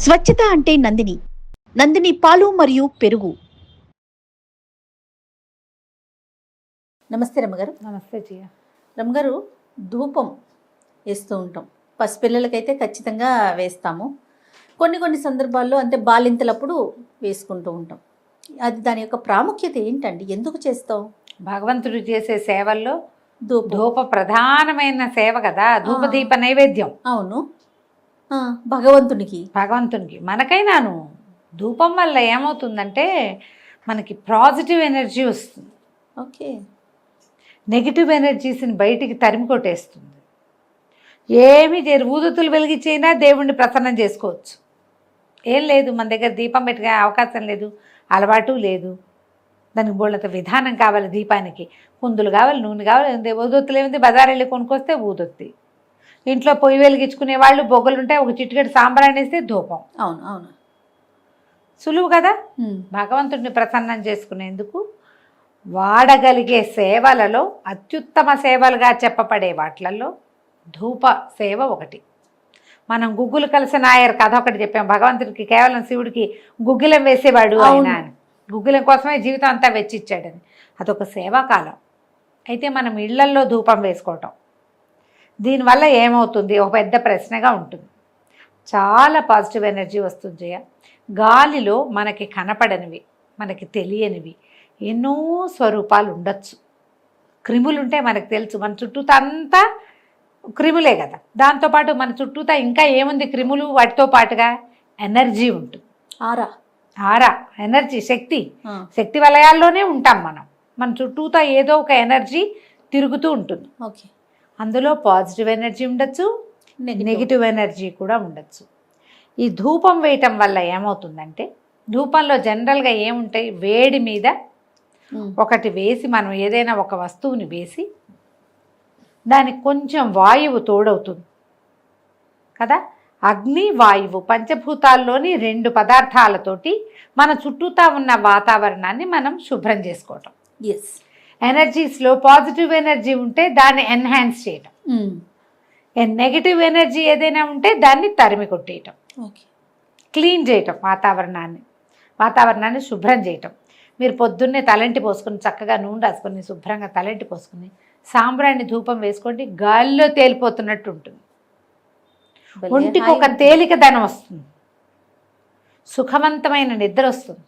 స్వచ్ఛత అంటే నందిని. నందిని పాలు మరియు పెరుగు. నమస్తే రమ్మగారు. నమస్తే జియ. రమ్మగారు, ధూపం వేస్తూ ఉంటాం. పసిపిల్లలకైతే ఖచ్చితంగా వేస్తాము. కొన్ని సందర్భాల్లో అంటే బాలింతలప్పుడు వేసుకుంటూ ఉంటాం. అది దాని యొక్క ప్రాముఖ్యత ఏంటండి? ఎందుకు చేస్తాం? భగవంతుడు చేసే సేవల్లో ధూపం. ధూప ప్రధానమైన సేవ కదా, ధూపదీప నైవేద్యం. అవును. భగవంతునికి మనకైనాను ధూపం వల్ల ఏమవుతుందంటే మనకి పాజిటివ్ ఎనర్జీ వస్తుంది. ఓకే. నెగిటివ్ ఎనర్జీస్ని బయటికి తరిమి కొట్టేస్తుంది. ఏమి ఊదుతులు వెలిగించైనా దేవుణ్ణి ప్రసన్నం చేసుకోవచ్చు. ఏం లేదు, మన దగ్గర దీపం పెట్టుకునే అవకాశం లేదు, అలవాటు లేదు. దానికి బోళ్ళంత విధానం కావాలి. దీపానికి కుందులు కావాలి, నూనె కావాలి. ఊదొత్తులు ఏముంది, బజార్ వెళ్ళి కొనుక్కొస్తే ఊదొత్తి. ఇంట్లో పొయ్యి వెలిగించుకునే వాళ్ళు బొగ్గలు ఉంటాయి, ఒక చిటికెడు సాంబ్రాణి వేస్తే ధూపం. అవును అవును, సులువు కదా. భగవంతుడిని ప్రసన్నం చేసుకునేందుకు వాడగలిగే సేవలలో అత్యుత్తమ సేవలుగా చెప్పబడే వాటిలలో ధూప సేవ ఒకటి. మనం గుగ్గులు కలిసి నాయర్ కథ ఒకటి చెప్పాం. భగవంతుడికి కేవలం శివుడికి గుగ్గిలం వేసేవాడు ఆయన, గుగ్గిలం కోసమే జీవితం అంతా వెచ్చిచ్చాడని. అదొక సేవాకాలం. అయితే మనం ఇళ్లల్లో ధూపం వేసుకోవటం, దీనివల్ల ఏమవుతుంది? ఒక పెద్ద ప్రశ్నగా ఉంటుంది. చాలా పాజిటివ్ ఎనర్జీ వస్తుంది జయ. గాలిలో మనకి కనపడనివి, మనకి తెలియనివి ఎన్నో స్వరూపాలు ఉండొచ్చు. క్రిములు ఉంటే మనకు తెలుసు, మన చుట్టూతా అంతా క్రిములే కదా. దాంతోపాటు మన చుట్టూతా ఇంకా ఏముంది క్రిములు, వాటితో పాటుగా ఎనర్జీ ఉంటుంది. ఆరా ఎనర్జీ, శక్తి వలయాల్లోనే ఉంటాం మనం. మన చుట్టూతా ఏదో ఒక ఎనర్జీ తిరుగుతూ ఉంటుంది. ఓకే. అందులో పాజిటివ్ ఎనర్జీ ఉండొచ్చు, నెగిటివ్ ఎనర్జీ కూడా ఉండొచ్చు. ఈ ధూపం వేయటం వల్ల ఏమవుతుందంటే, ధూపంలో జనరల్గా ఏముంటాయి, వేడి మీద ఒకటి వేసి, మనం ఏదైనా ఒక వస్తువుని వేసి దానికి కొంచెం వాయువు తోడవుతుంది కదా. అగ్ని, వాయువు పంచభూతాల్లోని రెండు పదార్థాలతోటి మన చుట్టూతా ఉన్న వాతావరణాన్ని మనం శుభ్రం చేసుకోవటం. ఎస్. ఎనర్జీస్లో పాజిటివ్ ఎనర్జీ ఉంటే దాన్ని ఎన్హాన్స్ చేయటం, నెగిటివ్ ఎనర్జీ ఏదైనా ఉంటే దాన్ని తరిమి కొట్టేయటం, క్లీన్ చేయటం, వాతావరణాన్ని శుభ్రం చేయటం. మీరు పొద్దున్నే తలంటి పోసుకుని చక్కగా నూనె రాసుకొని శుభ్రంగా తలంటి పోసుకుని సాంబ్రాణి ధూపం వేసుకోండి, గాలిలో తేలిపోతున్నట్టు ఉంటుంది. ఒంటికి ఒక తేలికదనం వస్తుంది, సుఖవంతమైన నిద్ర వస్తుంది.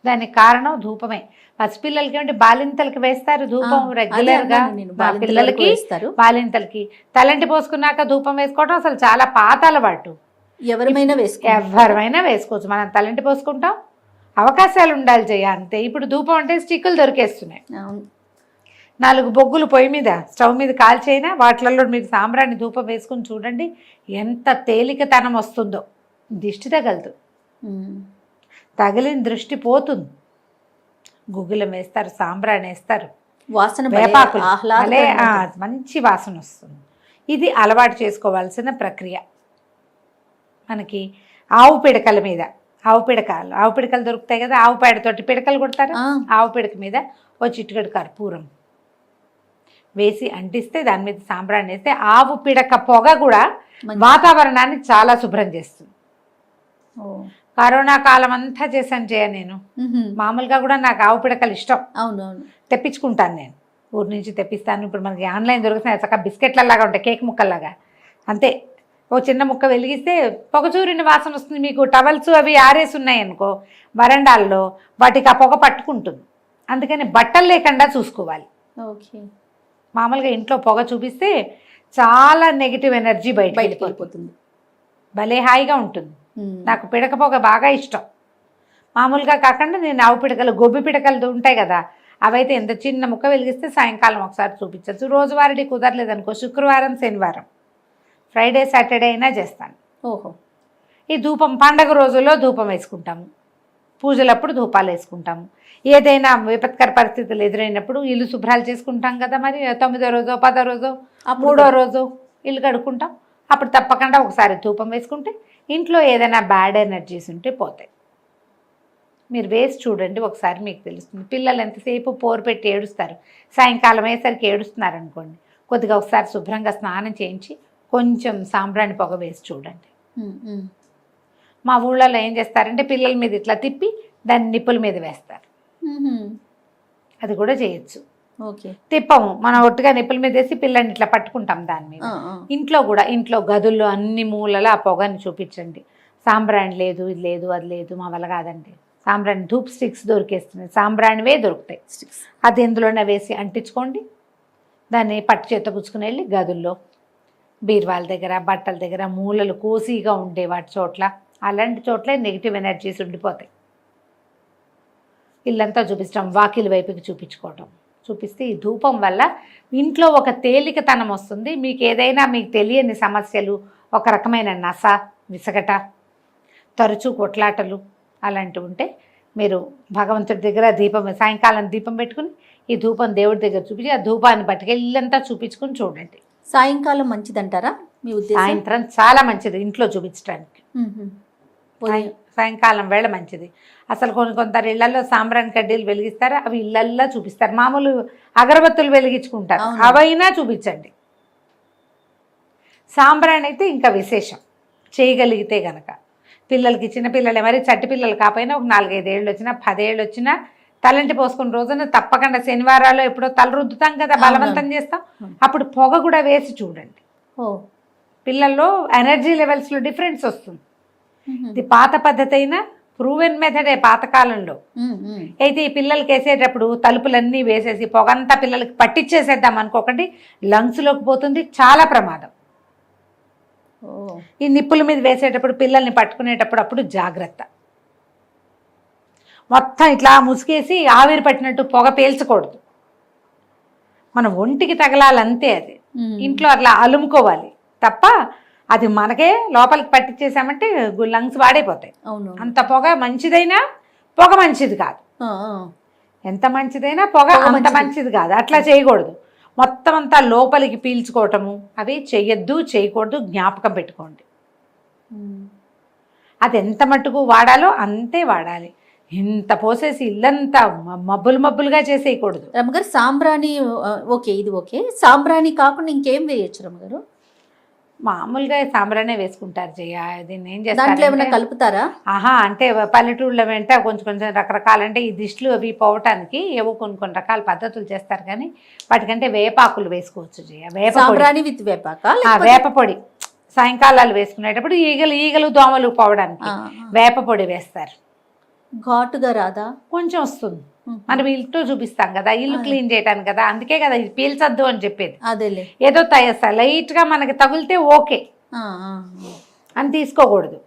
దానికి కారణం ధూపమే. పసిపిల్లలకి ఏమిటి, బాలింతలకి వేస్తారు ధూపం రెగ్యులర్గా. పిల్లలకి, బాలింతలకి తలంటి పోసుకున్నాక ధూపం వేసుకోవడం అసలు చాలా పాత అలవాటు. ఎవరైనా వేసుకోవచ్చు. మనం తలంటి పోసుకుంటాం, అవకాశాలు ఉండాలి జయ, అంతే. ఇప్పుడు ధూపం అంటే స్టిక్కులు దొరికేస్తున్నాయి. 4 బొగ్గులు పొయ్యి మీద, స్టవ్ మీద కాల్చైనా వాటిలలో మీరు సాంబ్రాణి ధూపం వేసుకుని చూడండి, ఎంత తేలికతనం వస్తుందో. దిష్టి తగలదు, తగిలిన దృష్టి పోతుంది. గుగ్గులం వేస్తారు, సాంబ్రాణి వేస్తారు, వేపాకులు, మంచి వాసన వస్తుంది. ఇది అలవాటు చేసుకోవాల్సిన ప్రక్రియ. మనకి ఆవు పిడకల మీద, ఆవు పిడకలు దొరుకుతాయి కదా, ఆవు పేడతోటి పిడకలు కొడతారు. ఆవు పిడక మీద ఓ చిటికెడు కర్పూరం వేసి అంటిస్తే, దాని మీద సాంబ్రాణి వేస్తే, ఆవు పిడక పొగ కూడా వాతావరణాన్ని చాలా శుభ్రం చేస్తుంది. కరోనా కాలం అంతా చేశాను జయ నేను. మామూలుగా కూడా నాకు ఆవు పిడకలు ఇష్టం. అవునవును, తెప్పించుకుంటాను నేను, ఊరి నుంచి తెప్పిస్తాను. ఇప్పుడు మనకి ఆన్లైన్ దొరుకుతున్నాయి, చక్కగా బిస్కెట్లలాగా ఉంటాయి, కేక్ ముక్కల్లాగా. అంతే, ఓ చిన్న ముక్క వెలిగిస్తే పొగచూరిన వాసన వస్తుంది. మీకు టవల్స్ అవి ఆరేసి ఉన్నాయనుకో వరండాల్లో, వాటికి ఆ పొగ పట్టుకుంటుంది. అందుకని బట్టలు లేకుండా చూసుకోవాలి. ఓకే. మామూలుగా ఇంట్లో పొగ చూపిస్తే చాలా నెగిటివ్ ఎనర్జీ బయటకు వెళ్ళిపోతుంది. భలే హాయిగా ఉంటుంది. నాకు పిడక పొగ బాగా ఇష్టం. మామూలుగా కాకుండా నేను ఆవు పిడకలు, గొబ్బి పిడకలు ఉంటాయి కదా, అవైతే ఎంత చిన్న ముక్క వెలిగిస్తే సాయంకాలం ఒకసారి చూపించచ్చు. రోజువారీ కుదరలేదనుకో, శుక్రవారం, శనివారం, ఫ్రైడే, సాటర్డే అయినా చేస్తాను. ఓహో. ఈ ధూపం పండగ రోజుల్లో ధూపం వేసుకుంటాము, పూజలప్పుడు ధూపాలు వేసుకుంటాము. ఏదైనా విపత్కర పరిస్థితులు ఎదురైనప్పుడు ఇల్లు శుభ్రాలు చేసుకుంటాం కదా, మరి 9వ రోజో 10వ రోజో 3వ రోజు ఇల్లు కడుక్కుంటాం. అప్పుడు తప్పకుండా ఒకసారి ధూపం వేసుకుంటే ఇంట్లో ఏదైనా బ్యాడ్ ఎనర్జీస్ ఉంటే పోతాయి. మీరు వేసి చూడండి, ఒకసారి మీకు తెలుస్తుంది. పిల్లలు ఎంతసేపు పోరు పెట్టి ఏడుస్తారు, సాయంకాలం అయ్యేసరికి ఏడుస్తున్నారు అనుకోండి, కొద్దిగా ఒకసారి శుభ్రంగా స్నానం చేయించి కొంచెం సాంబ్రాణి పొగ వేసి చూడండి. మా ఊళ్ళలో ఏం చేస్తారంటే పిల్లల మీద ఇట్లా తిప్పి దాన్ని నిప్పుల మీద వేస్తారు. అది కూడా చేయొచ్చు. ఓకే. తిప్పము, మనం ఒట్టుగా నిప్పుల మీద వేసి పిల్లల్ని ఇట్లా పట్టుకుంటాం దాని మీద. ఇంట్లో కూడా, ఇంట్లో గదుల్లో అన్ని మూలలో ఆ పొగని చూపించండి. సాంబ్రాణి లేదు, ఇది లేదు, అది లేదు, మా వల్ల కాదండి. సాంబ్రాణి ధూప్ స్టిక్స్ దొరికేస్తున్నాయి, సాంబ్రాణివే దొరుకుతాయి. అది ఎందులోనే వేసి అంటించుకోండి. దాన్ని పట్టు చేత పుచ్చుకుని వెళ్ళి గదుల్లో, బీరువాల దగ్గర, బట్టల దగ్గర, మూలలు కోసిగా ఉండే వాటి చోట్ల, అలాంటి చోట్ల నెగిటివ్ ఎనర్జీస్ ఉండిపోతాయి. ఇల్లంతా చూపించడం, వాకిలి వైపుకి చూపించుకోవటం, చూపిస్తే ఈ ధూపం వల్ల ఇంట్లో ఒక తేలికతనం వస్తుంది. మీకు ఏదైనా మీకు తెలియని సమస్యలు, ఒక రకమైన నస, విసగట, తరచూ కొట్లాటలు అలాంటివి ఉంటే మీరు భగవంతుడి దగ్గర దీపం, సాయంకాలం దీపం పెట్టుకుని ఈ ధూపం దేవుడి దగ్గర చూపించి ఆ ధూపాన్ని పట్టుకెళ్ళి ఇల్లంతా చూపించుకుని చూడండి. సాయంకాలం మంచిదంటారా మీ ఉద్దేశం? సాయంత్రం చాలా మంచిది ఇంట్లో చూపించడానికి. సాయంకాలం వేళ మంచిది. అసలు కొందరు ఇళ్లలో సాంబ్రాణి కడ్డీలు వెలిగిస్తారు, అవి ఇళ్లల్లో చూపిస్తారు. మామూలు అగరబత్తులు వెలిగించుకుంటారు, అవైనా చూపించండి. సాంబ్రాణి అయితే ఇంకా విశేషం, చేయగలిగితే గనక. పిల్లలకి, చిన్నపిల్లలే, మరి చట్టి పిల్లలు కాకపోయినా ఒక 4-5 ఏళ్ళు వచ్చినా, 10 ఏళ్ళు వచ్చినా తలంటి పోసుకున్న రోజున తప్పకుండా శనివారాలు ఎప్పుడో తల రుద్దుతాం కదా, బలవంతం చేస్తాం, అప్పుడు పొగ కూడా వేసి చూడండి. పిల్లల్లో ఎనర్జీ లెవెల్స్లో డిఫరెన్స్ వస్తుంది. ఇది పాత పద్ధతి అయినా ప్రూవెన్ మెథడే పాతకాలంలో. అయితే ఈ పిల్లలకి వేసేటప్పుడు తలుపులన్నీ వేసేసి పొగంతా పిల్లలకి పట్టించేసేద్దాం అనుకోకండి, లంగ్స్లోకి పోతుంది, చాలా ప్రమాదం. ఈ నిప్పుల మీద వేసేటప్పుడు పిల్లల్ని పట్టుకునేటప్పుడు అప్పుడు జాగ్రత్త. మొత్తం ఇట్లా ముసుగేసి ఆవిరి పట్టినట్టు పొగ పేల్చకూడదు, మన ఒంటికి తగలాలంతే. అది ఇంట్లో అట్లా అలుముకోవాలి తప్ప అది మనకే లోపలికి పట్టించేసామంటే లంగ్స్ వాడైపోతాయి. అంత పొగ మంచిదైనా పొగ మంచిది కాదు, ఎంత మంచిదైనా పొగ అంత మంచిది కాదు. అట్లా చేయకూడదు, మొత్తం అంతా లోపలికి పీల్చుకోవటము అవి చెయ్యొద్దు, చేయకూడదు, జ్ఞాపకం పెట్టుకోండి. అది ఎంత మట్టుకు వాడాలో అంతే వాడాలి. ఇంత పోసేసి ఇల్లంతా మబ్బులుగా చేసేయకూడదు. రమ్మగారు సాంబ్రాణి ఓకే, ఇది ఓకే. సాంబ్రాణి కాకుండా ఇంకేం వేయచ్చు రమ్మగారు? మామూలుగా సాంబ్రానే వేసుకుంటారు జయ. దీన్ని ఏం చేస్తారు, దాంట్లో ఏమైనా కలుపుతారా? అంటే పల్లెటూళ్ళ వెంట కొంచెం రకరకాలు, అంటే ఈ దిష్టిలు అవి పోవటానికి ఏవో కొన్ని రకాల పద్ధతులు చేస్తారు. కానీ వాటికంటే వేపాకులు వేసుకోవచ్చు జయ. సాంబ్రాణి విత్ వేపాక, వేప పొడి సాయంకాలాలు వేసుకునేటప్పుడు ఈగలు దోమలు పోవడానికి వేప పొడి వేస్తారు. ఘాటుగా రాదా? కొంచెం వస్తుంది. మనం ఇల్లు చూపిస్తాం కదా, ఇల్లు క్లీన్ చేయటానికి కదా, అందుకే కదా ఇది పీల్చొద్దు అని చెప్పేది. అదేలే, ఏదో లైట్ గా మనకి తగిలితే ఓకే అని తీసుకోకూడదు.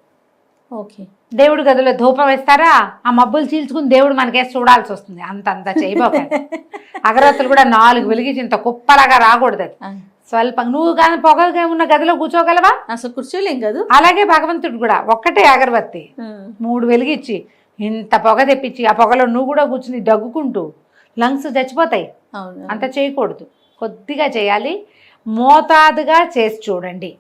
ఓకే. దేవుడి గదిలో ధూపం వేస్తారా, ఆ మబ్బులు చీల్చుకుని దేవుడు మనకేసి చూడాల్సి వస్తుంది. అంత చేయబోకండి. అగరత్తులు కూడా 4 వెలిగించి ఇంత కుప్పలాగా రాకూడదు. అది స్వల్పంగా, నువ్వు కానీ పొగగా ఉన్న గదిలో కూర్చోగలవా? అసలు కూర్చోలేం కదా. అలాగే భగవంతుడు కూడా ఒక్కటే అగరబత్తి 3 వెలిగించి ఇంత పొగ తెప్పించి ఆ పొగలో నువ్వు కూడా కూర్చుని దగ్గుకుంటూ లంగ్స్ చచ్చిపోతాయి. అంత చేయకూడదు, కొద్దిగా చేయాలి, మోతాదుగా చేసి చూడండి.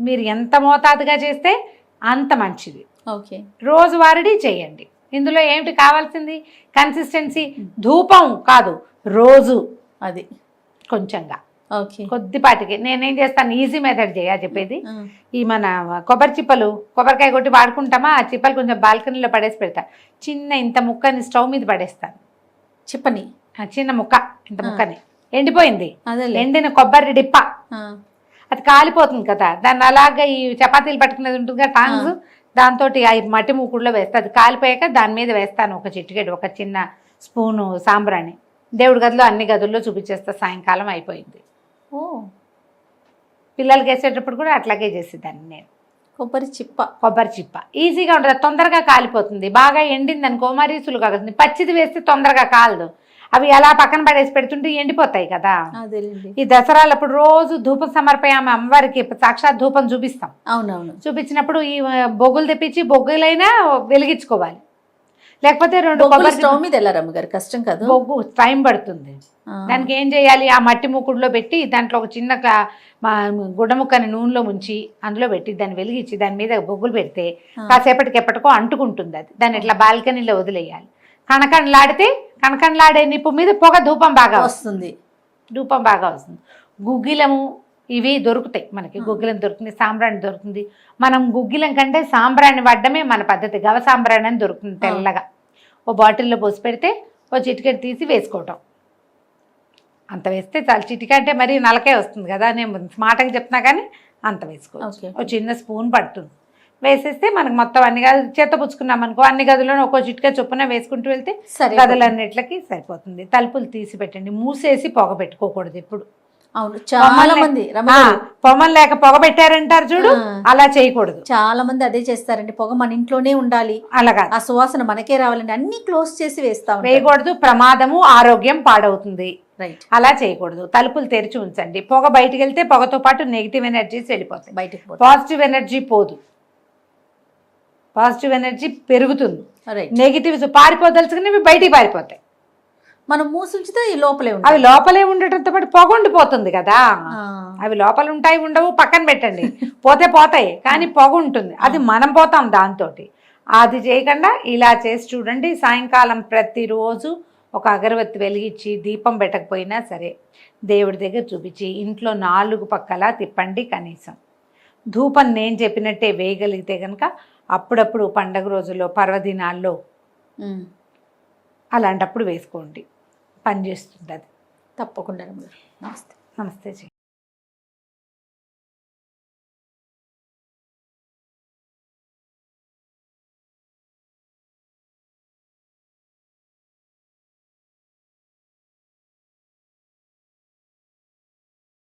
మీరు ఎంత మోతాదుగా చేస్తే అంత మంచిది. ఓకే. రోజువారీ చేయండి. ఇందులో ఏమిటి కావాల్సింది? కన్సిస్టెన్సీ. ధూపం కాదు, రోజు అది కొంచెంగా, కొద్దిపాటికి. నేనేం చేస్తాను, ఈజీ మెథడ్ చెప్పేది. ఈ మన కొబ్బరి చిప్పలు, కొబ్బరికాయ కొట్టి వాడుకుంటామా, ఆ చిప్పలు కొంచెం బాల్కనీలో పడేసి పెడతా. చిన్న ఇంత ముక్కని స్టవ్ మీద పడేస్తాను. చిప్పని చిన్న ముక్క, ఇంత ముక్కని ఎండిపోయింది, ఎండిన కొబ్బరి డిప్ప, అది కాలిపోతుంది కదా, దాన్ని అలాగే ఈ చపాతీలు పట్టుకునేది ఉంటుంది కదా టాంగ్స్, దాంతో ఆ మట్టి మూకుడులో వేస్తా. అది కాలిపోయాక దాని మీద వేస్తాను ఒక చిటికెడు, ఒక చిన్న స్పూను సాంబ్రాణి. దేవుడి గదిలో అన్ని గదుల్లో చూపించేస్తా. సాయంకాలం అయిపోయింది. పిల్లలకి వేసేటప్పుడు కూడా అట్లాగే చేసేదాన్ని నేను. కొబ్బరి చిప్ప ఈజీగా ఉంటుంది, తొందరగా కాలిపోతుంది. బాగా ఎండింది అనుకో మరీ సులువుగా కాదు. పచ్చిది వేస్తే తొందరగా కాలదు. అవి అలా పక్కన పడేసి పెడుతుంటే ఎండిపోతాయి కదా. ఈ దసరాలప్పుడు రోజు ధూపం సమర్పయామి అమ్మవారికి, సాక్షాత్ ధూపం చూపిస్తాం. అవునవును. చూపించినప్పుడు ఈ బొగ్గులు తెప్పించి బొగ్గులైనా వెలిగించుకోవాలి. లేకపోతే 2 కొబ్బరి స్టవ్ మీద వెళ్ళారమ్మ గారు, కష్టం కదా, బొగ్గు టైం పడుతుంది. దానికి ఏం చేయాలి, ఆ మట్టి ముక్కుడులో పెట్టి దాంట్లో ఒక చిన్న గుడ్డ ముక్కని నూనెలో ముంచి అందులో పెట్టి దాన్ని వెలిగించి దాని మీద బొగ్గులు పెడితే కాసేపటికి ఎప్పటికో అంటుకుంటుంది. అది దాన్ని ఇట్లా బాల్కనీలో వదిలేయాలి. కణకణలాడే నిప్పు మీద పొగ ధూపం బాగా వస్తుంది. గుగ్గిలము ఇవి దొరుకుతాయి మనకి, గుగ్గిలం దొరుకుతుంది, సాంబ్రాణి దొరుకుతుంది. మనం గుగ్గిలం కంటే సాంబ్రాణి వాడడమే మన పద్ధతి. గవ సాంబ్రాణి అని దొరుకుతుంది తెల్లగా, ఓ బాటిల్లో పోసి పెడితే ఓ చిటికెట్ తీసి వేసుకోవటం, అంత వేస్తే చాలా. చిటిక అంటే మరీ నలకే వస్తుంది కదా, నేను స్మార్ట్గా చెప్తున్నా కానీ అంత వేసుకోవచ్చు. ఓ చిన్న స్పూన్ పడుతుంది, వేసేస్తే మనకు మొత్తం అన్ని గదులు చేత పుచ్చుకున్నాం అనుకో, అన్ని గదులను ఒక్కో చిటిక చొప్పున వేసుకుంటూ వెళ్తే గదులన్నిట్లకి సరిపోతుంది. తలుపులు తీసి పెట్టండి, మూసేసి పొగ పెట్టుకోకూడదు ఎప్పుడు. అవును, చాలా మంది పొగం లేక పొగ పెట్టారంటారు చూడు, అలా చేయకూడదు. చాలా మంది అదే చేస్తారండి, పొగ మన ఇంట్లోనే ఉండాలి, అలాగా ఆ సువాసన మనకే రావాలండి అన్ని క్లోజ్ చేసి వేయకూడదు. ప్రమాదము, ఆరోగ్యం పాడవుతుంది. రైట్, అలా చేయకూడదు. తలుపులు తెరిచి ఉంచండి. పొగ బయటికి వెళ్తే పొగతో పాటు నెగిటివ్ ఎనర్జీస్ వెళ్ళిపోతాయి, బయటికి పాజిటివ్ ఎనర్జీ పోదు, పాజిటివ్ ఎనర్జీ పెరుగుతుంది. నెగిటివ్స్ పారిపోదలుచుకుని బయటికి పారిపోతాయి. మనం మూసుంచితే ఈ లోపలే అవి లోపలే ఉండటంతో పాటు పొగ ఉండిపోతుంది కదా. అవి లోపల ఉంటాయి ఉండవు పక్కన పెట్టండి, పోతే పోతాయి, కానీ పొగ ఉంటుంది, అది మనం పోతాం దాంతో. అది చేయకుండా ఇలా చేసి చూడండి. సాయంకాలం ప్రతిరోజు ఒక అగరబత్తి వెలిగించి, దీపం పెట్టకపోయినా సరే దేవుడి దగ్గర చూపించి ఇంట్లో 4 పక్కలా తిప్పండి. కనీసం ధూపం నేను చెప్పినట్టే వేయగలిగితే కనుక అప్పుడప్పుడు పండగ రోజుల్లో, పర్వదినాల్లో అలాంటప్పుడు వేసుకోండి, పనిచేస్తుంది అది తప్పకుండా. నమస్తే. నమస్తే జీ.